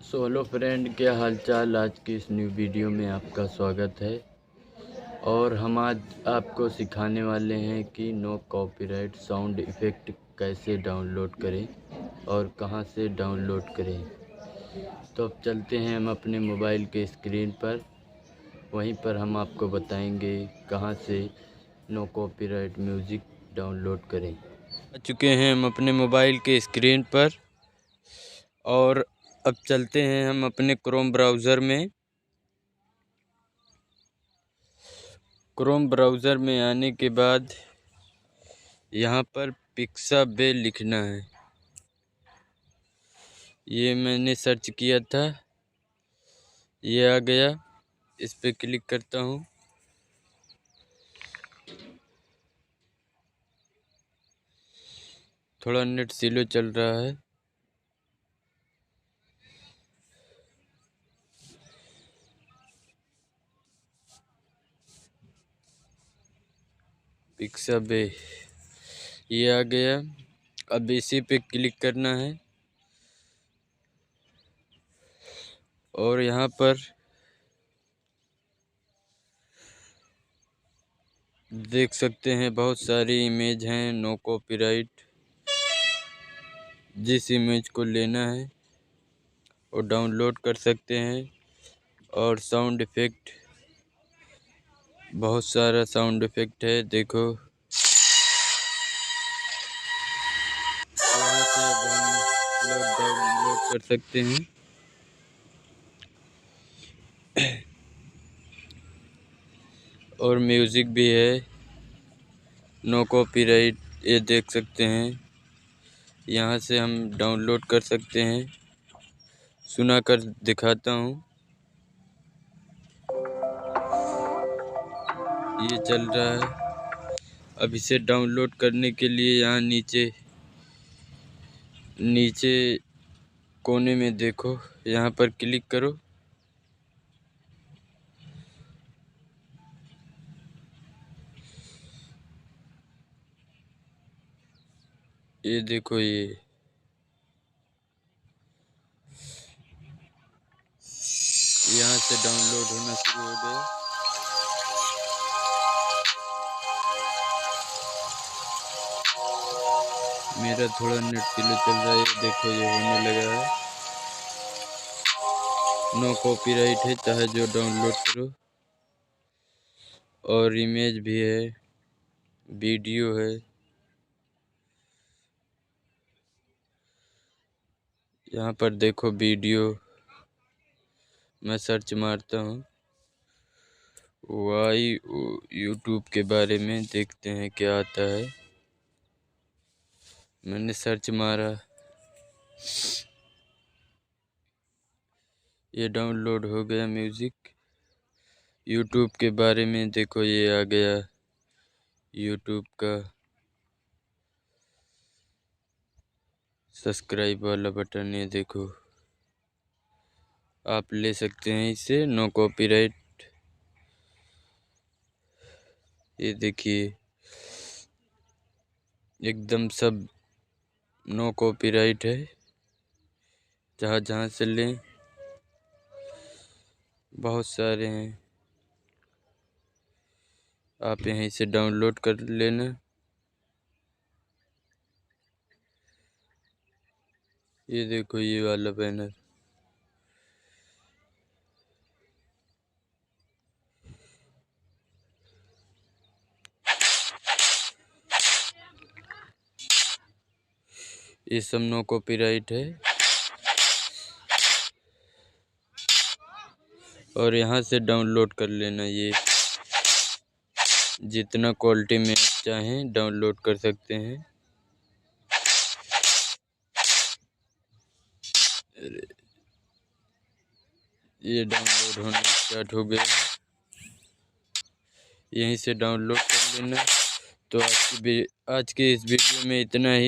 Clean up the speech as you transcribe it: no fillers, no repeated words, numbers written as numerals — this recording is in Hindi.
हेलो फ्रेंड, क्या हालचाल। आज की इस न्यू वीडियो में आपका स्वागत है। और हम आज आपको सिखाने वाले हैं कि नो कॉपीराइट साउंड इफ़ेक्ट कैसे डाउनलोड करें और कहां से डाउनलोड करें। तो अब चलते हैं हम अपने मोबाइल के स्क्रीन पर। वहीं पर हम आपको बताएंगे कहां से नो कॉपीराइट म्यूज़िक डाउनलोड करें। आ चुके हैं हम अपने मोबाइल के स्क्रीन पर और अब चलते हैं हम अपने क्रोम ब्राउज़र में। क्रोम ब्राउज़र में आने के बाद यहाँ पर पिक्साबे लिखना है। ये मैंने सर्च किया था, ये आ गया। इस पे क्लिक करता हूँ। थोड़ा नेट स्लो चल रहा है। पिक्साबे ये आ गया। अब इसी पे क्लिक करना है और यहाँ पर देख सकते हैं बहुत सारी इमेज हैं नो कॉपीराइट। जिस इमेज को लेना है वो डाउनलोड कर सकते हैं। और साउंड इफ़ेक्ट, बहुत सारा साउंड इफ़ेक्ट है। देखो यहाँ से अब हम लोग डाउनलोड कर सकते हैं। और म्यूज़िक भी है नो कॉपीराइट, ये देख सकते हैं। यहाँ से हम डाउनलोड कर सकते हैं। सुना कर दिखाता हूँ। ये चल रहा है। अब इसे डाउनलोड करने के लिए यहाँ नीचे नीचे कोने में देखो, यहाँ पर क्लिक करो। ये देखो, ये यहाँ से डाउनलोड होना शुरू हो गया। मेरा थोड़ा नेट स्लो चल रहा है। ये देखो, ये होने लगा है। नो कॉपीराइट है, चाहे जो डाउनलोड करो। और इमेज भी है, वीडियो है। यहाँ पर देखो वीडियो, मैं सर्च मारता हूँ वाई यूट्यूब के बारे में, देखते हैं क्या आता है। मैंने सर्च मारा, ये डाउनलोड हो गया म्यूज़िक। यूट्यूब के बारे में देखो, ये आ गया यूट्यूब का सब्सक्राइब वाला बटन। ये देखो, आप ले सकते हैं इसे नो कॉपीराइट। ये देखिए, एकदम सब नो कॉपीराइट है। जहाँ जहाँ से लें, बहुत सारे हैं। आप यहीं से डाउनलोड कर लेना। ये देखो, ये वाला बैनर। ये सब नो कॉपीराइट है। और यहाँ से डाउनलोड कर लेना। ये जितना क्वालिटी में आप चाहें डाउनलोड कर सकते हैं। ये डाउनलोड होना स्टार्ट हो गया। यहीं से डाउनलोड कर लेना। तो आज की इस वीडियो में इतना ही।